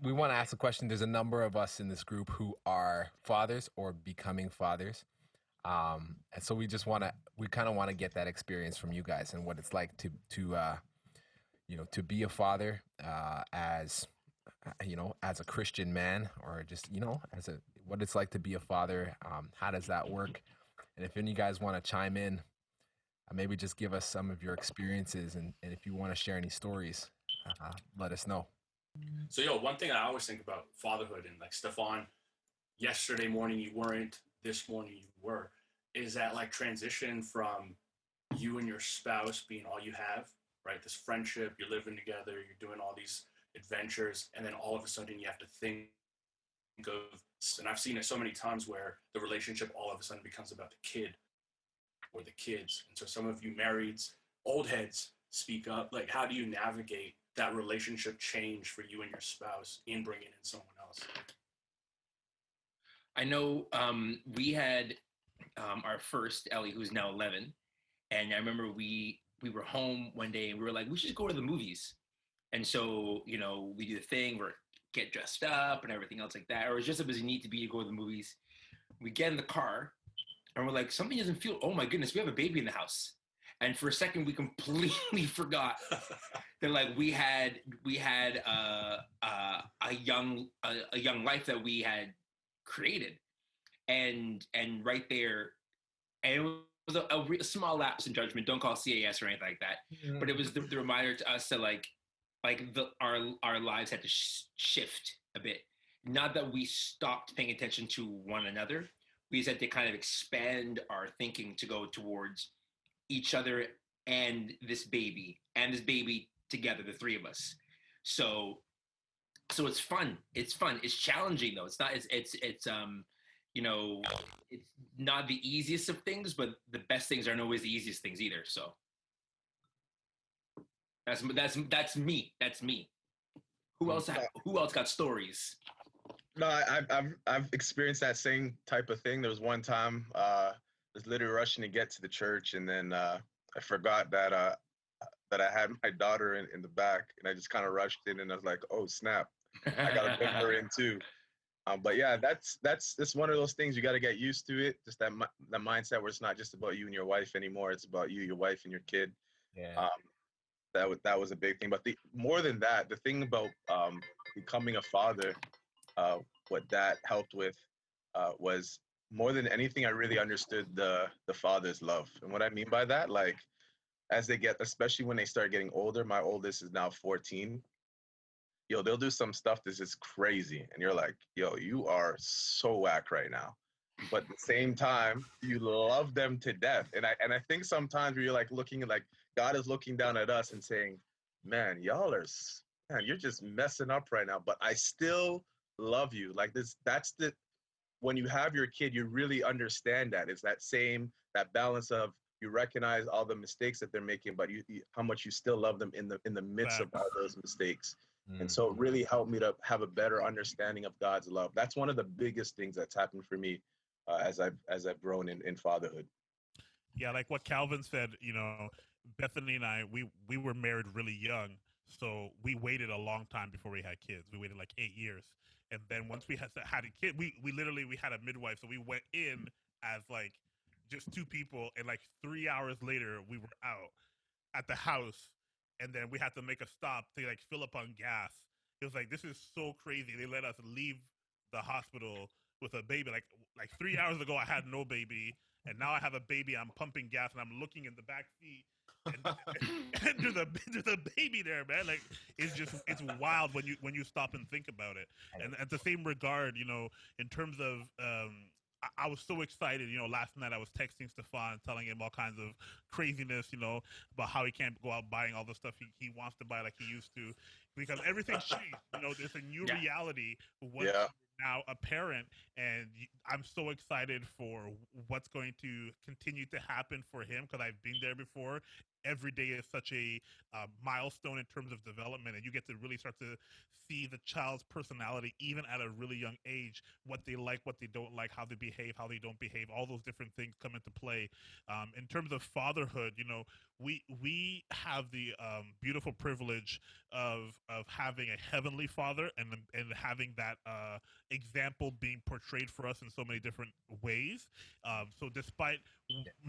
we want to ask a question. There's a number of us in this group who are fathers or becoming fathers. And so we kind of want to get that experience from you guys and what it's like to be a father, as a Christian man, or just, what it's like to be a father. How does that work? And if any of you guys want to chime in, maybe just give us some of your experiences, and if you want to share any stories, let us know. So, one thing I always think about fatherhood, and like Stefan, yesterday morning you weren't, this morning you were, is that like transition from you and your spouse being all you have, right? This friendship, you're living together, you're doing all these adventures, and then all of a sudden you have to think of, and I've seen it so many times where the relationship all of a sudden becomes about the kid or the kids. And so some of you marrieds, old heads, speak up. Like, how do you navigate that relationship change for you and your spouse in bringing in someone else? I know we had our first Ellie, who's now 11, and I remember we were home one day and we were like, we should go to the movies. And so we do the thing where get dressed up and everything else like that, or it's just as need to be to go to the movies. We get in the car and we're like, something doesn't feel. Oh my goodness, we have a baby in the house. And for a second, we completely forgot that like we had a young life that we had created, and right there, and it was a small lapse in judgment. Don't call CAS or anything like that, but it was the reminder to us that our lives had to shift a bit. Not that we stopped paying attention to one another. We just had to kind of expand our thinking to go towards each other and this baby together, the three of us. So it's fun. It's fun. It's challenging though. It's not. You know, it's not the easiest of things, but the best things aren't always the easiest things either. So that's me. That's me. Who else got stories? No, I've experienced that same type of thing. There was one time I was literally rushing to get to the church, and then I forgot that I had my daughter in the back, and I just kind of rushed in, and I was like, "Oh snap, I gotta bring her in too." But yeah, that's one of those things you got to get used to it. Just the mindset where it's not just about you and your wife anymore; it's about you, your wife, and your kid. Yeah. Um, that was a big thing. But more than that, the thing about becoming a father, uh, what that helped with was more than anything, I really understood the father's love. And what I mean by that, like as they get, especially when they start getting older, my oldest is now 14. Yo, they'll do some stuff that's just crazy, and you're like, yo, you are so whack right now. But at the same time, you love them to death. And I think sometimes where you're like looking at like God is looking down at us and saying, man, man, you're just messing up right now. But I still love you. Like this, that's the when you have your kid, you really understand that. It's that balance of you recognize all the mistakes that they're making, but how much you still love them in the midst of Facts. all those mistakes. And Mm. so it really helped me to have a better understanding of God's love. That's one of the biggest things that's happened for me as I've grown in fatherhood. Yeah, like what Calvin said, Bethany and we were married really young, so we waited a long time before we had kids. We waited like 8 years, and then once we had a kid, we literally we had a midwife, so we went in as like just two people, and like 3 hours later we were out at the house, and then we had to make a stop to like fill up on gas. It was like this is so crazy. They let us leave the hospital with a baby. Like 3 hours ago, I had no baby, and now I have a baby. I'm pumping gas, and I'm looking in the back seat, and there's a baby there, man. Like it's wild when you stop and think about it. And at the same regard, in terms of I was so excited. Last night I was texting Stefan, telling him all kinds of craziness, about how he can't go out buying all the stuff he wants to buy like he used to, because everything's changed. There's a new Yeah. reality once Yeah. you're now a parent, and I'm so excited for what's going to continue to happen for him because I've been there before, every day is such a milestone in terms of development, and you get to really start to see the child's personality even at a really young age, what they like, what they don't like, how they behave, how they don't behave, all those different things come into play. In terms of fatherhood, we have the beautiful privilege of having a heavenly father, and having that example being portrayed for us in so many different ways. So despite,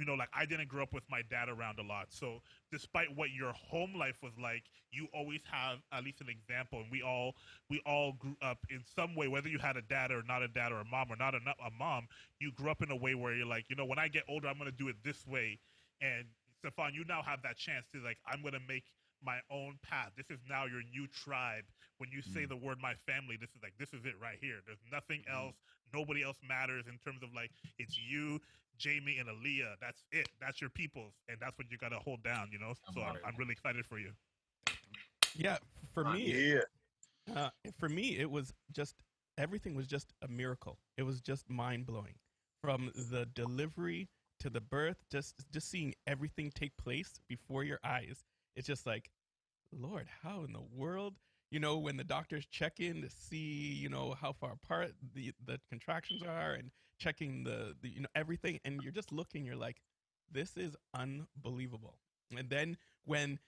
like, I didn't grow up with my dad around a lot, so despite what your home life was like, you always have at least an example. And we all grew up in some way, whether you had a dad or not a dad, or a mom or not a mom. You grew up in a way where you're like, when I get older, I'm going to do it this way. And Stefan, you now have that chance to, like, I'm going to make my own path. This is now your new tribe. When you say the word "my family," this is it right here. There's nothing else. Nobody else matters in terms of, like, it's you, Jamie, and Aaliyah. That's it. That's your peoples, and that's what you got to hold down. So I'm really excited for you. Yeah, for me, Yeah. for me, it was just everything was just a miracle. It was just mind blowing, from the delivery to the birth. Just seeing everything take place before your eyes. It's just like, Lord, how in the world? When the doctors check in to see, how far apart the contractions are, and checking the everything, and you're just looking, you're like, this is unbelievable. And then when,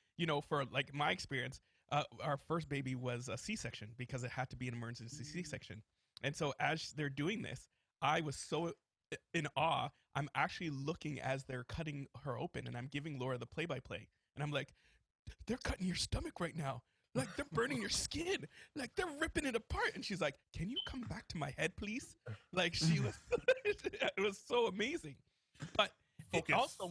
for like my experience, our first baby was a C-section, because it had to be an emergency C-section. And so as they're doing this, I was so in awe. I'm actually looking as they're cutting her open, and I'm giving Laura the play-by-play. And I'm like, they're cutting your stomach right now. Like, they're burning your skin. Like, they're ripping it apart. And she's like, can you come back to my head, please? Like, she was, it was so amazing. But Focus. also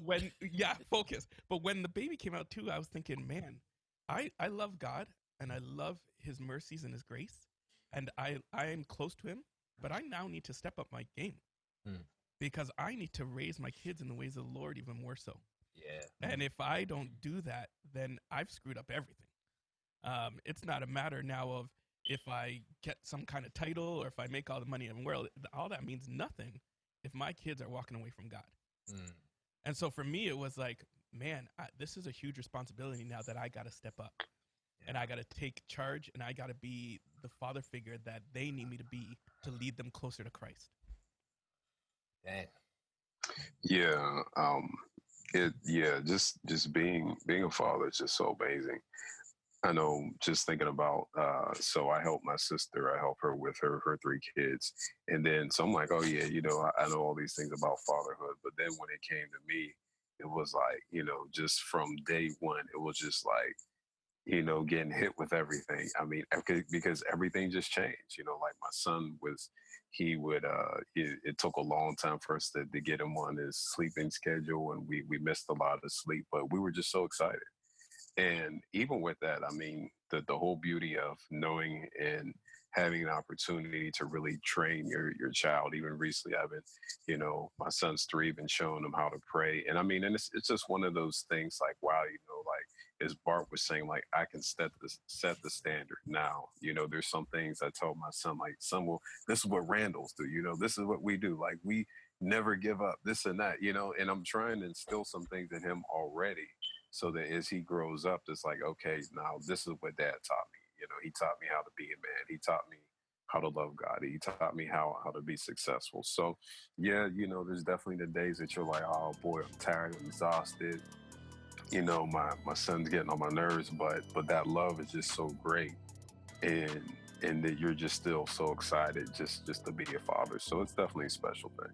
focus. But when the baby came out too, I was thinking, man, I love God, and I love his mercies and his grace. And I am close to him, but I now need to step up my game, because I need to raise my kids in the ways of the Lord even more so. Yeah. And if I don't do that, then I've screwed up everything. It's not a matter now of if I get some kind of title, or if I make all the money in the world. All that means nothing if my kids are walking away from God. And so for me, it was like, man, this is a huge responsibility now that I got to step up. And I got to take charge, and I got to be the father figure that they need me to be, to lead them closer to Christ. Dang. Yeah. Just being a father is just so amazing. I know, just thinking about, so I help my sister, I help her with her 3 kids. And then, so I'm like, oh yeah, I know all these things about fatherhood. But then when it came to me, it was like, just from day one, it was just like, getting hit with everything. I mean, because everything just changed, like my son it took a long time for us to get him on his sleeping schedule, and we missed a lot of sleep, but we were just so excited. And even with that, I mean, the whole beauty of knowing and having an opportunity to really train your child. Even recently, I've been, my son's 3, been showing him how to pray. And I mean, and it's just one of those things like, wow, like as Bart was saying, like, I can set the standard now. There's some things I told my son, like, this is what Randalls do, this is what we do. Like, we never give up, this and that, and I'm trying to instill some things in him already, so that as he grows up, it's like, okay, now this is what Dad taught me. He taught me how to be a man. He taught me how to love God. He taught me how to be successful. So, yeah, there's definitely the days that you're like, oh boy, I'm tired, I'm exhausted. My son's getting on my nerves, but that love is just so great, and that you're just still so excited just to be a father. So it's definitely a special thing.